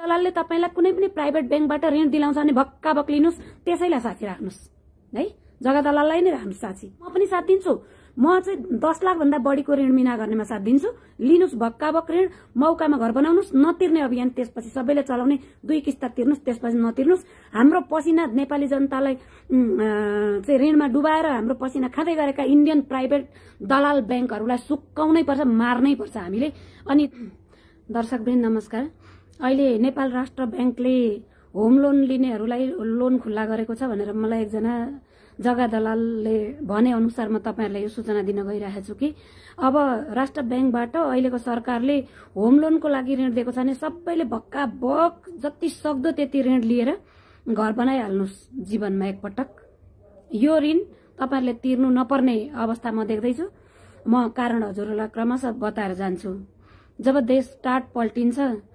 दलालले तपाईलाई कुनै पनि प्राइभेट बैंकबाट ऋण दिलाउँछ भने भक्काभक लिनुस्, त्यसैलाई साथी राख्नुस् है। जग्गा दलाललाई नै राख्नुस् साथी। म पनि साथ दिन्छु। म चाहिँ 10 लाख भन्दा बढीको ऋण मिना गर्नेमा साथ दिन्छु। लिनुस् भक्काभक ऋण, मौकामा घर बनाउनुस्, नतिर्ने अभियान त्यसपछि सबैले चलाउने, 2 किस्ता तिर्नुस्, त्यसपछि नतिर्नुस्। हाम्रो पसिना नेपाली जनतालाई चाहिँ ऋणमा डुबाएर हाम्रो पसिना खाँदै गरेका इन्डियन प्राइभेट दलाल बैंकहरूलाई सुक्काउनै पर्छ, मार्नै पर्छ हामीले। अनि दर्शकवृन्द नमस्कार। अहिले नेपाल राष्ट्र बैंकले होम लोन लिनेहरूलाई लोन खुल्ला गरेको छ भनेर मलाई एकजना जग्गा दलालले भने अनुसार म तपाईहरुलाई यो सूचना दिन गइरहेको छु कि अब राष्ट्र बैंकबाट अहिलेको सरकारले होम लोनको लागि ऋण दिएको छ भने सबैले भक्काभक जति सक्दो त्यति ऋण लिएर घर बनाइहाल्नुस् जीवनमा एकपटक। यो ऋण तपाईहरुले तिर्नु नपर्ने अवस्था म देख्दैछु। म कारण हजुरलाई क्रमशः बताएर जान्छु। जब देश टाट पल्टिन्छ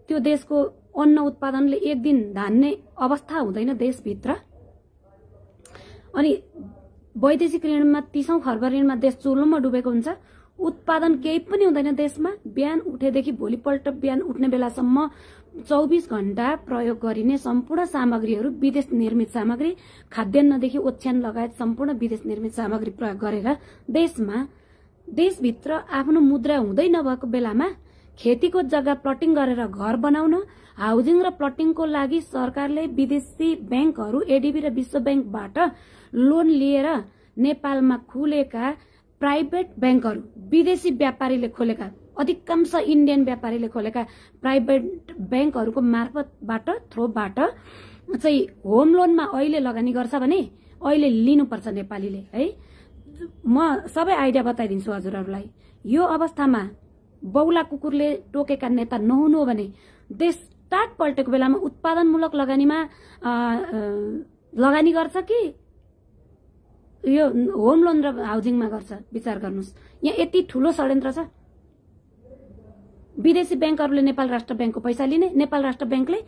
त्यो देशको अन्न उत्पादनले एक दिन धान्ने अवस्था हुँदैन देशभित्र। अनि वैदेशिक ऋणमा 30औं खर्ब ऋणमा देश चुल्नुमा डुबेको हुन्छ। उत्पादन केही पनि हुँदैन देशमा। बिहान उठेदेखि भोलिपल्ट बिहान उठ्ने बेलासम्म 24 घण्टा प्रयोग गरिने सम्पूर्ण सामग्रीहरू विदेश निर्मित सामग्री, खाद्यान्नदेखि ओछ्यान लगायत सम्पूर्ण विदेश निर्मित सामग्री प्रयोग गरेर देशभित्र आफ्नो मुद्रा हुँदै नभएको बेलामा खेतीको जग्गा प्लटिङ गरेर घर बनाउन, हाउसिङ र प्लटिङको लागि सरकारले विदेशी बैंकहरू एडीबी र विश्व बैंकबाट लोन लिएर नेपालमा खुलेका प्राइभेट बैंकहरू, विदेशी व्यापारीले खोलेका, अधिकांश इन्डियन व्यापारीले खोलेका प्राइभेट बैंकहरूको मार्फतबाट थ्रोबाट चाहिँ होम लोनमा अहिले लगानी गर्छ भने अहिले लिनुपर्छ नेपालीले है। म सबै आइडिया बताइदिन्छु हजुरहरूलाई। यो अवस्थामा बौला कुकुरले टोकेका नेता नहुनु हो भने देश टाट पल्टेको बेलामा उत्पादनमूलक लगानीमा लगानी गर्छ कि यो होम लोन र हाउसिङमा गर्छ विचार गर्नुस्। यहाँ यति ठूलो षड्यन्त्र छ। विदेशी बैंकहरूले नेपाल राष्ट्र बैंकको पैसा लिने, नेपाल राष्ट्र बैंकले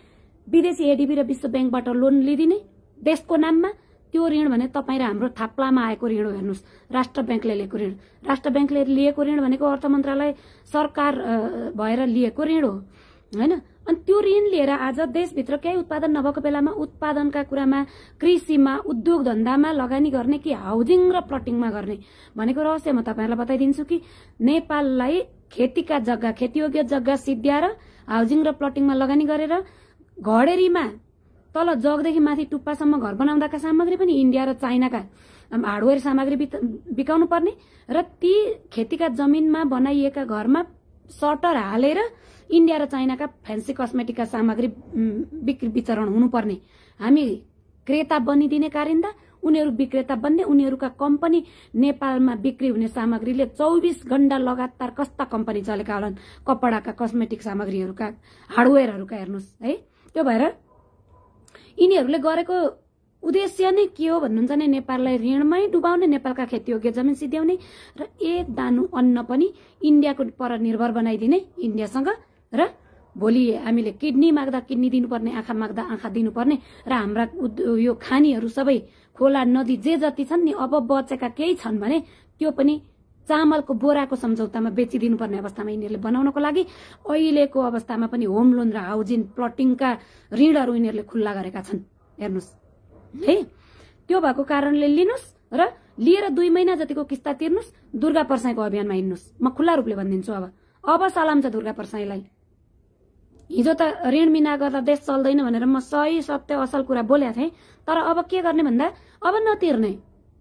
विदेशी एडीबी र विश्व बैंकबाट लोन लिदिने देशको नाममा। त्यो ऋण भने तपाईँ र हाम्रो थाप्लामा आएको ऋण हो। हेर्नुस्, राष्ट्र बैंकले लिएको ऋण, राष्ट्र बैंकले लिएको ऋण भनेको अर्थ मन्त्रालय सरकार भएर लिएको ऋण हो हैन। अनि त्यो ऋण लिएर आज देशभित्र केही उत्पादन नभएको बेलामा उत्पादनका कुरामा, कृषिमा, उद्योग धन्दामा लगानी गर्ने कि हाउसिङ र प्लटिङमा गर्ने भनेको रहस्य म तपाईहरुलाई बताइदिन्छु कि नेपाललाई खेतीका जग्गा, खेतीयोग्य जग्गा सिद्ध्याएर हाउसिङ र प्लटिङमा लगानी गरेर घडेरीमा तल जगदेखि माथि टुप्पासम्म घर बनाउँदाका सामग्री पनि इन्डिया र चाइनाका हार्डवेयर सामग्री बिकाउनु पर्ने र ती खेतीका जमिनमा बनाइएका घरमा सटर हालेर इन्डिया र चाइनाका फ्यान्सी कस्मेटिकका सामग्री बिक्री वितरण हुनुपर्ने। हामी क्रेता बनिदिने कारिन्दा, उनीहरू विक्रेता बन्ने, उनीहरूका कम्पनी नेपालमा बिक्री हुने सामग्रीले 24 घण्टा लगातार कस्ता कम्पनी चलेका होलान् कपडाका, कस्मेटिक सामग्रीहरूका, हार्डवेयरहरूका। हेर्नुस् है। त्यो भएर यिनीहरूले गरेको उद्देश्य नै के हो भन्नुहुन्छ भने नेपाललाई ऋणमै डुबाउने, नेपालका खेतीयोग्य जमिन सिध्याउने र एक दानु अन्न पनि इन्डियाको पर निर्भर बनाइदिने इन्डियासँग। र भोलि हामीले किडनी माग्दा किडनी दिनुपर्ने, आँखा माग्दा आँखा दिनुपर्ने र हाम्रा यो खानीहरू सबै खोला नदी जे जति छन् नि अब बचेका केही छन् भने त्यो पनि चामलको बोराको सम्झौतामा बेचिदिनुपर्ने अवस्थामा यिनीहरूले बनाउनको लागि अहिलेको अवस्थामा पनि होम लोन र हाउसिङ प्लटिङका ऋणहरू यिनीहरूले खुल्ला गरेका छन्। हेर्नुस् है। त्यो भएको कारणले लिनुस् र लिएर 2 महिना जतिको किस्ता तिर्नुस्, दुर्गा पर्साईको अभियानमा हिँड्नुस्। म खुल्ला रूपले भनिदिन्छु। अब सलाम छ दुर्गा पर्साईलाई। हिजो त ऋण मिना गर्दा देश चल्दैन भनेर म सही सत्य असल कुरा बोलेको थिएँ। तर अब के गर्ने भन्दा अब नतिर्ने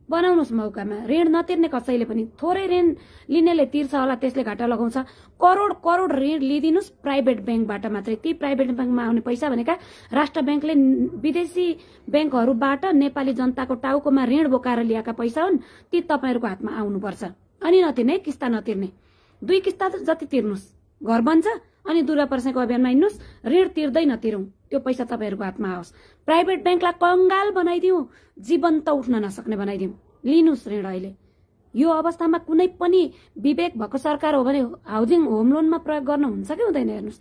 बनाउनुस् मौकामा। ऋण नतिर्ने कसैले पनि, थोरै ऋण लिनेले तिर्छ होला, त्यसले घाटा लगाउँछ। करोड करोड ऋण लिदिनुस् प्राइभेट बैंकबाट मात्रै। ती प्राइभेट बैंकमा आउने पैसा भनेका राष्ट्र बैंकले विदेशी बैंकहरूबाट नेपाली जनताको टाउकोमा ऋण बोकाएर ल्याएका पैसा हुन्। ती तपाईहरुको हातमा आउनुपर्छ। अनि नतिर्ने, किस्ता नतिर्ने, 2 किस्ता जति तिर्नुस्, घर बन्छ। अनि दुर्गा पर्साईको अभियानमा हिँड्नुस्, ऋण तिर्दै नतिरौं, त्यो पैसा तपाईहरुको हातमा आओस्। प्राइभेट बैंकलाई कंगाल बनाइदिउँ, जीवन्त उठ्न नसक्ने बनाइदिउँ। लिनुस् ऋण अहिले। यो अवस्थामा कुनै पनि विवेक भएको सरकार हो भने हाउसिङ होम लोनमा प्रयोग गर्न हुन्छ कि हुँदैन? हेर्नुस्,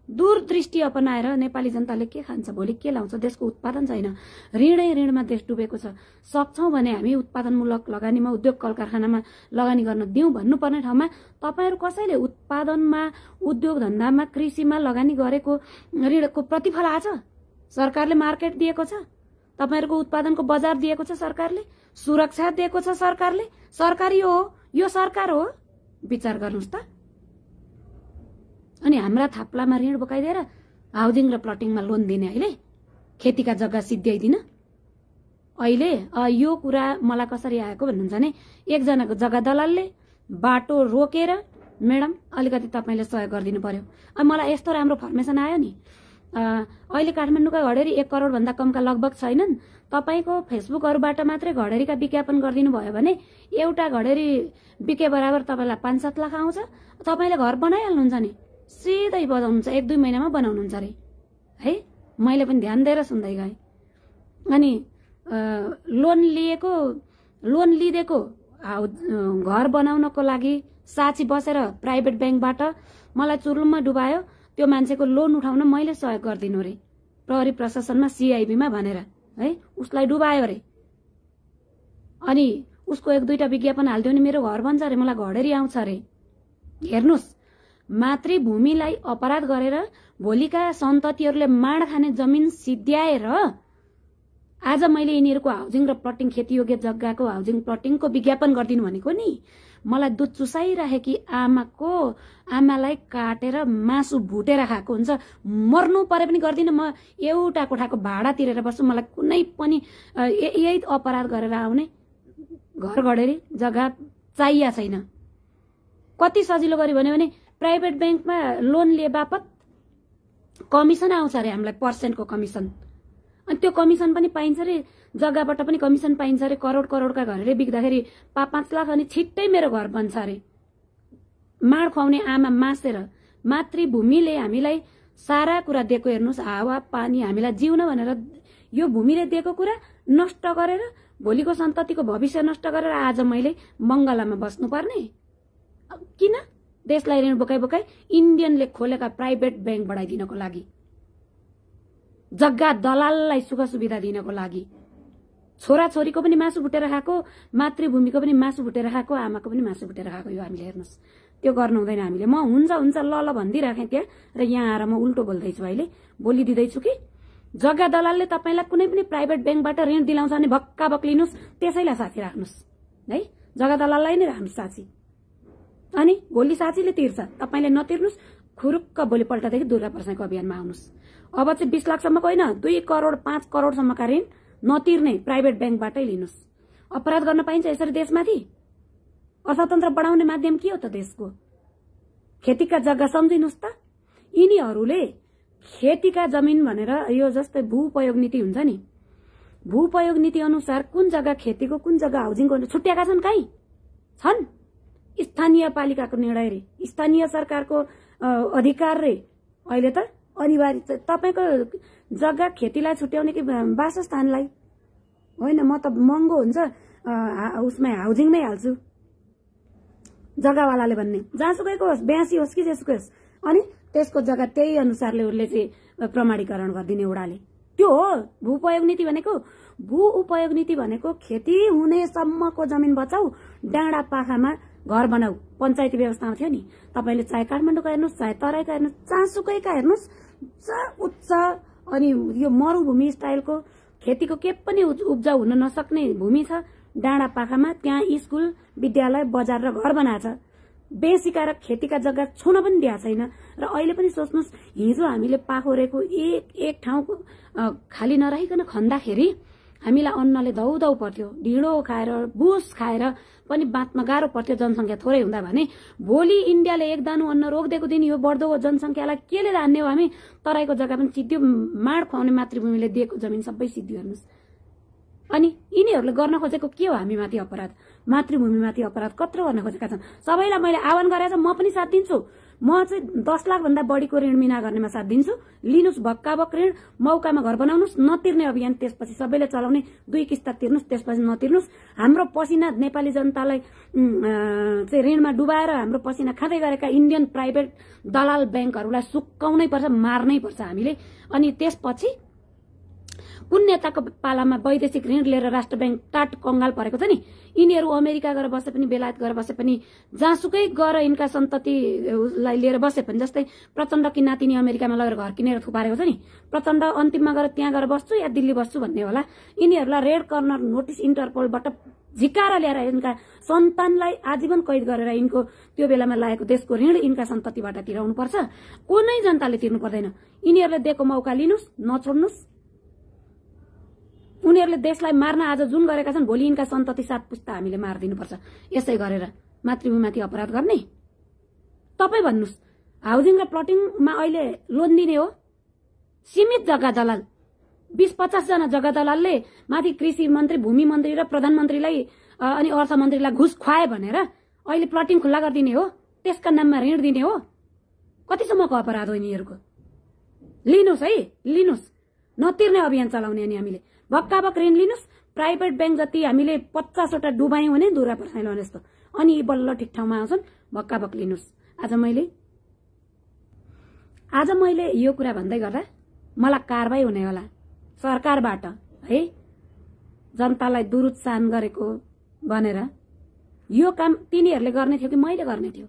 दूरदृष्टि अपनाएर नेपाली जनताले के खान्छ, भोलि के लाउँछ, देशको उत्पादन छैन, ऋणै ऋणमा देश डुबेको छ। सक्छौं भने हामी उत्पादनमूलक लगानीमा, उद्योग कल कारखानामा लगानी गर्न दिउँ भन्नुपर्ने ठाउँमा तपाईहरु कसैले उत्पादनमा, उद्योग धन्दामा, कृषिमा लगानी गरेको ऋणको प्रतिफल आछ? सरकारले मार्केट दिएको छ, तपाईहरुको उत्पादनको बजार दिएको छ, सरकारले सुरक्षा दिएको छ, सरकारले सरकारी हो, यो सरकार हो। विचार गर्नुस् त। अनि हाम्रा थाप्लामा ऋण बोकाइदिएर हाउसिङ र प्लटिङमा लोन दिने, अहिले खेतीका जग्गा सिद्ध्याइदिन। अहिले यो कुरा मलाई कसरी आएको भन्नुहुन्छ भने, एकजनाको जग्गा दलालले बाटो रोकेर मैडम अलिकति तपाईले सहयोग गरिदिनु पर्यो। अब मलाई यस्तो राम्रो फर्मेसन आयो नि, अहिले काठमाडौँका घडेरी 1 करोड भन्दा कमका लगभग छैनन्। तपाईको फेसबुकहरुबाट मात्रै घडेरीका विज्ञापन गरिदिनु भयो भने एउटा घडेरी बिके बराबर तपाईलाई 5-7 लाख आउँछ। तपाईले घर बनाइहाल्नुहुन्छ नि, सिधै बजाउनुहुन्छ, 1-2 महिनामा बनाउनुहुन्छ रे है। मैले पनि ध्यान दिएर सुन्दै गए। अनि लोन लिएको घर बनाउनको लागि साची बसेर प्राइभेट बैंकबाट मलाई चुरुममा डुबायो। त्यो मान्छेको लोन उठाउन मैले सहयोग गर्दिनु रे, प्रहरी प्रशासनमा, सीआईबीमा भनेर है, उसलाई डुबायो रे। अनि उसको 1-2टा विज्ञापन हाल्दियो नि मेरो घर बन्छ रे, मलाई घडेरी आउँछ रे। हेर्नुस्, मातृभूमिलाई अपराध गरेर भोलिका सन्ततिहरुले माड खाने जमिन सिद्ध्याएर आज मैले यिनीहरुको हाउसिङ र प्लटिङ, खेतीयोग्य जग्गाको हाउसिङ प्लटिङको विज्ञापन गर्दिनु भनेको नि, मलाई दुध चुसाइराखेकी आमालाई काटेर मासु भुटेर खाएको हुन्छ। मर्नु परे पनि गर्दिन म। एउटा कोठाको भाडा तिरेर बस्छु, मलाई कुनै पनि यही अपराध गरेर आउने घर घडेरी जग्गा चाहिया छैन। कति सजिलो गरी भन्यो भने प्राइभेट बैंकमा लोन लिए बापत कमिसन आउँछ रे हामीलाई, पर्सेन्टको कमिसन। अनि त्यो कमिसन पनि पाइन्छ रे, जग्गाबाट पनि कमिसन पाइन्छ रे। करोडका घरले बिक्दाखेरि 5 लाख, अनि छिट्टै मेरो घर बन्छ रे। माड खुवाउने आमा मासेर मातृभूमिले हामीलाई सारा कुरा दिएको, हेर्नुस्, हावा पानी हामीलाई जिउन भनेर यो भूमिले दिएको कुरा नष्ट गरेर भोलिको सन्ततिको भविष्य नष्ट गरेर आज मैले मंगलामा बस्नुपर्ने किन? देशलाई ऋण बोकाई इन्डियनले खोलेका प्राइभेट बैंक बढाइदिनको लागि, जग्गा दलाललाई सुख सुविधा दिनको लागि, छोराछोरीको पनि मासु भुटेर खाएको, मातृभूमिको पनि मासु भुटेर खाएको, आमाको पनि मासु भुटेर खाएको। यो हामीले हेर्नुस्, त्यो गर्नु हुँदैन हामीले। म हुन्छ ल भन्दिराखेँ त्यहाँ, र यहाँ आएर म उल्टो बोल्दैछु। अहिले बोलिदिँदैछु कि जग्गा दलालले तपाईलाई कुनै पनि प्राइभेट बैंकबाट ऋण दिलाउँछ भने भक्का भक लिनुस्, त्यसैलाई साथी राख्नुस् है। जग्गा दलाललाई नै राख्नुस् साथी, अनि भोलि साथीले तिर्छ, तपाईले नतिर्नुस्। खुरुक्क भोलिपल्टदेखि दुर्गा प्रसादको अभियानमा आउनुस्। अब चाहिँ 20 लाखसम्मको होइन, 2 करोड 5 करोडसम्मका ऋण नतिर्ने प्राइभेट बैंकबाटै लिनुस्। अपराध गर्न पाइन्छ यसरी देशमाथि? अर्थतन्त्र बढाउने माध्यम के हो त देशको? खेतीका जग्गा सम्झिनुस् त। यिनीहरूले खेतीका जमिन भनेर यो जस्तै भूपयोग नीति हुन्छ नि, भूपयोग नीति अनुसार कुन जग्गा खेतीको, कुन जग्गा हाउसिङको छुट्याएका छन्? कहीँ छन्? स्थानीय पालिकाको निर्णय रे, स्थानीय सरकारको अधिकार रे। अहिले त अनिवार्य तपाईको जग्गा खेतीलाई छुट्याउने कि वासस्थानलाई? होइन, म त महँगो हुन्छ उसमै हाउसिङमै हाल्छु जग्गावालाले भन्ने, जहाँसुकैको होस्, 82 होस् कि जेसुकै होस्। अनि त्यसको जग्गा त्यही अनुसारले उसले चाहिँ प्रमाणीकरण गरिदिने एउटाले। त्यो हो भूपयोग नीति भनेको। भू उपयोग नीति भनेको खेती हुनेसम्मको जमिन बचाऊ, डाँडा पाखामा घर बनाऊ। पञ्चायती व्यवस्थामा थियो नि, तपाईले चाहे काठमाडौँका हेर्नुस्, चाहे तराईका हेर्नुस्, जहाँसुकैका हेर्नुस्, उच्च अनि यो मरुभूमि स्टाइलको खेतीको के पनि उब्जाउ हुन नसक्ने भूमि छ डाँडा पाखामा। त्यहाँ स्कुल, विद्यालय, बजार र घर बनाछ। बेसीका खेतीका जग्गा छुन पनि दिएको छैन। र अहिले पनि सोच्नुस्, हिजो हामीले पाखोरेको एक ठाउँ खाली नरहिकन खन्दाखेरि हामीलाई अन्नले धौधौ पर्थ्यो, ढिँडो खाएर बुस खाएर पनि बाँच्न गाह्रो पर्थ्यो जनसंख्या थोरै हुँदा भने। भोलि इन्डियाले एक दानु अन्न रोकिदिएको दिन यो बढ्दो जनसंख्यालाई केले धान्ने हो हामी? तराईको जग्गा पनि सिद्धियो, माड खुवाउने मातृभूमिले दिएको जमिन सबै सिद्धियो। हेर्नुस्, अनि यिनीहरूले गर्न खोजेको के हो? हामीमाथि अपराध, मातृभूमिमाथि अपराध कत्रो गर्न खोजेका छन्। सबैलाई मैले आह्वान गरेर म पनि साथ दिन्छु। म चाहिँ 10 लाख भन्दा बढीको ऋण मिना गर्नेमा साथ दिन्छु। लिनुस् भक्काभक ऋण, मौकामा घर बनाउनुस्, नतिर्ने अभियान त्यसपछि सबैले चलाउने, 2 किस्ता तिर्नुस्, त्यसपछि नतिर्नुस्। हाम्रो पसिना नेपाली जनतालाई चाहिँ ऋणमा डुबाएर हाम्रो पसिना खाँदै गरेका इन्डियन प्राइभेट दलाल बैंकहरूलाई सुक्काउनै पर्छ, मार्नै पर्छ हामीले। अनि त्यसपछि कुन नेताको पालामा वैदेशिक ऋण लिएर राष्ट्र बैंक टाट कंगाल परेको छ नि, यिनीहरू अमेरिका गएर बसे पनि, बेलायत गएर बसे पनि, जहाँसुकै गएर यिनका सन्ततिलाई लिएर बसे पनि, जस्तै प्रचण्डकी नातिनी अमेरिकामा लगेर घर किनेर थुपारेको छ नि, प्रचण्ड अन्तिममा गएर त्यहाँ गएर बस्छु या दिल्ली बस्छु भन्ने होला। यिनीहरूलाई रेड कर्नर नोटिस इन्टरपोलबाट झिकाएर ल्याएर यिनका सन्तानलाई आजीवन कैद गरेर यिनको त्यो बेलामा लागेको देशको ऋण यिनका सन्ततिबाट तिराउनु पर्छ। कुनै जनताले तिर्नु पर्दैन। यिनीहरूले दिएको मौका लिनुस्, नछोड्नुस्। उनीहरूले देशलाई मार्न आज जुन गरेका छन्, भोलि यिनका सन्तति 7 पुस्ता हामीले मारिदिनुपर्छ। यसै गरेर मातृभूमिमाथि अपराध गर्ने। तपाई भन्नुस्, हाउसिङ र प्लटिङमा अहिले लोन दिने हो? सीमित जग्गा दलाल 20-50 जना जग्गा दलालले माथि कृषि मन्त्री, भूमि मन्त्री र प्रधानमन्त्रीलाई अनि अर्थमन्त्रीलाई घुस खुवाए भनेर अहिले प्लटिङ खुल्ला गरिदिने हो? त्यसका नाममा ऋण दिने हो? कतिसम्मको अपराध हो यिनीहरूको? लिनुस् है, लिनुस्। नतिर्ने अभियान चलाउने अनि हामीले भक्काभक ऋण लिनुस्। प्राइभेट बैंक जति हामीले 50 वटा डुबायौं भने दुरा पर्दैन जस्तो, अनि बल्ल ठिक ठाउँमा आउँछन्। भक्काभक लिनुस्। आज मैले यो कुरा भन्दै गर्दा मलाई कारबाही हुने होला सरकारबाट है, जनतालाई दुरुत्सान गरेको भनेर। यो काम तिनीहरूले गर्ने थियो कि मैले गर्ने थियो?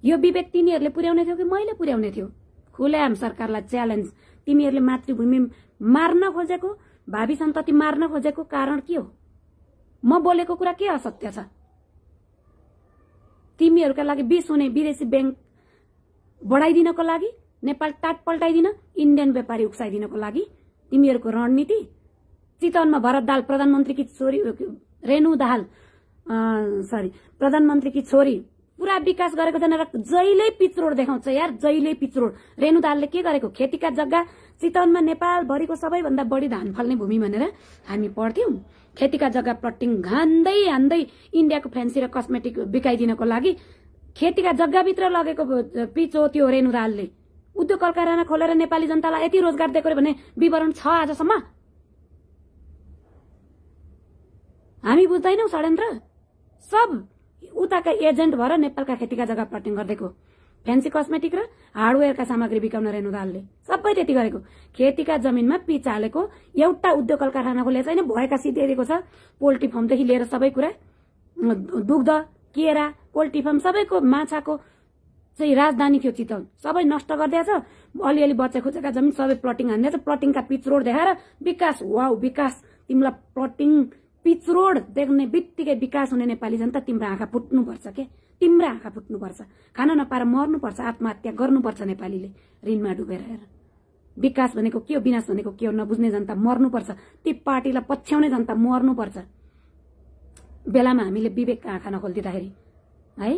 यो विवेक तिनीहरूले पुर्याउने थियो कि मैले पुर्याउने थियो? खुलेआम सरकारलाई च्यालेन्ज। तिमीहरूले मातृभूमि मार्न खोजेको, भावी सन्तति मार्न खोजेको कारण के हो? म बोलेको कुरा के असत्य छ? तिमीहरूका लागि 20 हुने विदेशी बैंक बढाइदिनको लागि, नेपाल टाट पल्टाइदिन, इन्डियन व्यापारी उक्साइदिनको लागि तिमीहरूको रणनीति। चितवनमा भरत दाहाल प्रधानमन्त्रीकी छोरी, रेणु दाहाल प्रधानमन्त्रीकी छोरी पुरा विकास गरेको छैन र जहिले पिचरोड देखाउँछ यार, जहिले पिचरोड। रेणु दाहालले के गरेको? खेतीका जग्गा चितवनमा नेपालभरिको सबैभन्दा बढी धान फल्ने भूमि भनेर हामी पढ्थ्यौं। खेतीका जग्गा प्लटिङ हान्दै हान्दै इन्डियाको फ्यान्सी र कस्मेटिक बिकाइदिनको लागि खेतीका जग्गाभित्र लगेको पिच हो त्यो रेणु दाहालले। उद्योग कल कारखाना खोलेर नेपाली जनतालाई यति रोजगार दिएको भने विवरण छ आजसम्म? हामी बुझ्दैनौ षड्यन्त्र? सब उताका एजेन्ट भएर नेपालका खेतीका जग्गा प्लटिङ गरिदिएको, फ्यान्सी कस्मेटिक र हार्डवेयरका सामग्री बिकाउन रेणु दाहालले सबै त्यति गरेको। खेतीका जमिनमा पिच हालेको, एउटा उद्योग कल कारखाना खोले छैन, भएका सिद्धिएको छ। पोल्ट्री फार्मदेखि लिएर सबै कुरा, दुग्ध, केरा, पोल्ट्री फार्म सबैको माछाको चाहिँ राजधानी थियो चितवन, सबै नष्ट गरिदिएछ। अलिअलि बच्चा खुचेका जमिन सबै प्लटिङ हान्दिएछ। प्लटिङका पिच रोड देखाएर विकास, वाउ विकास। तिमीलाई प्लटिङ पिच रोड देख्ने बित्तिकै विकास हुने नेपाली जनता तिम्रो आँखा फुट्नुपर्छ के? तिम्रो आँखा फुट्नुपर्छ। खान नपाएर मर्नुपर्छ, आत्महत्या गर्नुपर्छ नेपालीले ऋणमा डुबेर। हेर, विकास भनेको के हो, विनाश भनेको के हो नबुझ्ने जनता मर्नुपर्छ। ती पार्टीलाई पछ्याउने जनता मर्नुपर्छ। बेलामा हामीले विवेक आँखा नखोलिदिँदाखेरि है,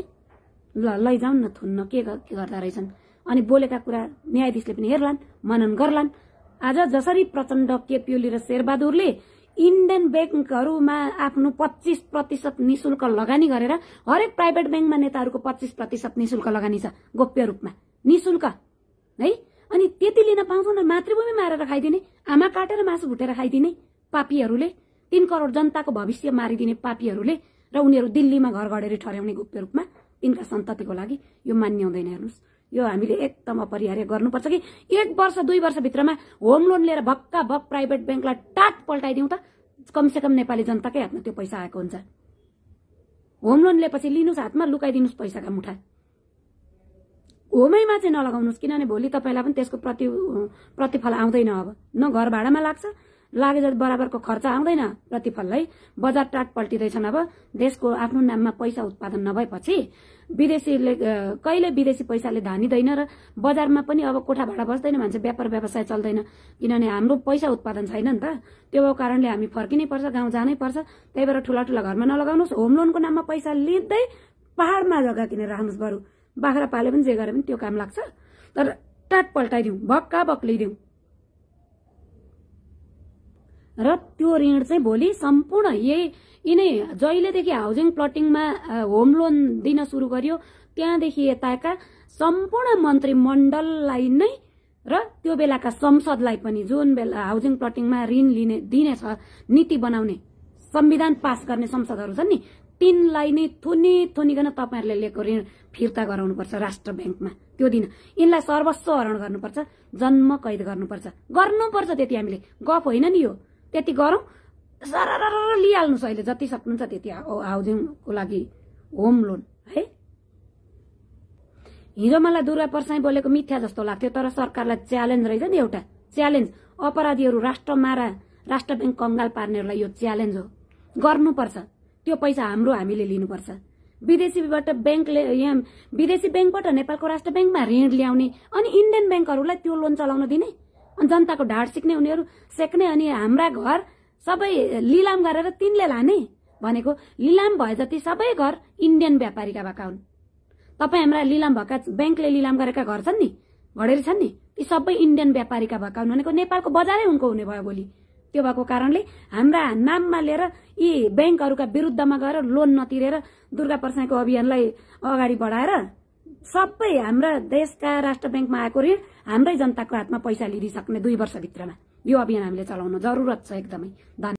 लैजाउन न थुन्न के गर्दा रहेछन्। अनि बोलेका कुरा न्यायाधीशले पनि हेर्लान्, मनन गर्लान्। आज जसरी प्रचण्ड, केपी ओली र शेरबहादुरले इन्डियन बैंकहरूमा आफ्नो 25% निशुल्क लगानी गरेर, हरेक प्राइभेट बैंकमा नेताहरूको 25% निशुल्क लगानी छ गोप्य रूपमा, निशुल्क है। अनि त्यति लिन पाउँछौ न? मातृभूमि मारेर खाइदिने, आमा काटेर मासु भुटेर खाइदिने पापीहरूले, 3 करोड जनताको भविष्य मारिदिने पापीहरूले, र उनीहरू दिल्लीमा घर गढेर ठर्याउने गोप्य रूपमा तिनका सन्ततिको लागि यो मान्य हुँदैन। हेर्नुस्, यो हामीले एकदम अपरिहार्य गर्नुपर्छ कि 1 वर्ष 2 वर्षभित्रमा होम लोन लिएर भक्का भक प्राइभेट बैंकलाई टाट पल्टाइदिउँ त, कमसेकम नेपाली जनताकै हातमा त्यो पैसा आएको हुन्छ। होम लोन लिएपछि लिनुस् हातमा, लुकाइदिनुस् पैसाका मुठा। होमैमा चाहिँ नलगाउनुस्, किनभने भोलि तपाईलाई पनि त्यसको प्रतिफल आउँदैन। अब न घर भाडामा लाग्छ, लागे जति बराबरको खर्च आउँदैन प्रतिफललाई। बजार टाट पल्टिँदैछन्। अब देशको आफ्नो नाममा पैसा उत्पादन नभएपछि विदेशीले कहिले विदेशी पैसाले धानिदैन र बजारमा पनि अब कोठा भाडा बस्दैन, मान्छे व्यापार व्यवसाय चल्दैन, किनभने हाम्रो पैसा उत्पादन छैन नि त। त्यो कारणले हामी फर्किनै पर्छ, गाउँ जानै पर्छ। त्यही भएर ठुला ठुला घरमा नलगाउनुस्। होम लोनको नाममा पैसा लिँदै पहाडमा जग्गा किनेर राख्नुस्। बरु बाख्रा पाले पनि जे गरे पनि त्यो काम लाग्छ। तर टाट पल्टाइदिउँ, भक्का भक लिइदिउँ। र त्यो ऋण चाहिँ भोलि सम्पूर्ण यिनै जहिलेदेखि हाउसिङ प्लटिङमा होम लोन दिन सुरु गर्यो त्यहाँदेखि यताका सम्पूर्ण मन्त्रीमण्डललाई नै र त्यो बेलाका संसदलाई पनि जुन बेला हाउसिङ प्लटिङमा ऋण दिने छ नीति बनाउने संविधान पास गर्ने संसदहरू छन् नि तिनलाई नै थुनिकन तपाईहरुले लिएको ऋण फिर्ता गराउनुपर्छ राष्ट्र ब्याङ्कमा त्यो दिन यिनलाई सर्वस्व हरण गर्नुपर्छ जन्म कैद गर्नुपर्छ त्यति हामीले गफ होइन नि यो त्यति गरौँ सरर लिइहाल्नुस् अहिले जति सक्नुहुन्छ त्यति हाउसिङको लागि होम लोन है। हिजो मलाई दुर्गा परसाई बोलेको मिथ्या जस्तो लाग्थ्यो तर सरकारलाई च्यालेन्ज रहेछ नि एउटा च्यालेन्ज अपराधीहरू राष्ट्रमा राष्ट्र ब्याङ्क कंगाल पार्नेहरूलाई यो च्यालेन्ज हो गर्नुपर्छ त्यो पैसा हाम्रो हामीले लिनुपर्छ विदेशी ब्याङ्कबाट नेपालको राष्ट्र ब्याङ्कमा ऋण ल्याउने अनि इन्डियन ब्याङ्कहरूलाई त्यो लोन चलाउन दिने अनि जनताको ढाड सिक्ने उनीहरू सेक्ने अनि हाम्रा घर सबै लिलाम गरेर तिनले लाने भनेको लिलाम भए जति सबै घर इन्डियन व्यापारीका भएका हुन् तपाई हाम्रा लिलाम भएका ब्याङ्कले लिलाम गरेका घर छन् नि घडेरी छन् नि ती सबै इन्डियन व्यापारीका भएका हुन् भनेको नेपालको बजारै उनको हुने भयो भोलि त्यो भएको कारणले हाम्रा नाममा लिएर यी ब्याङ्कहरूका विरुद्धमा गएर लोन नतिरेर दुर्गा परसाईको अभियानलाई अगाडि बढाएर सबै हाम्रा देशका राष्ट्र ब्याङ्कमा आएको ऋण हाम्रै जनताको हातमा पैसा लिइदिसक्ने 2 वर्षभित्रमा यो अभियान हामीले चलाउन जरुरत छ एकदमै।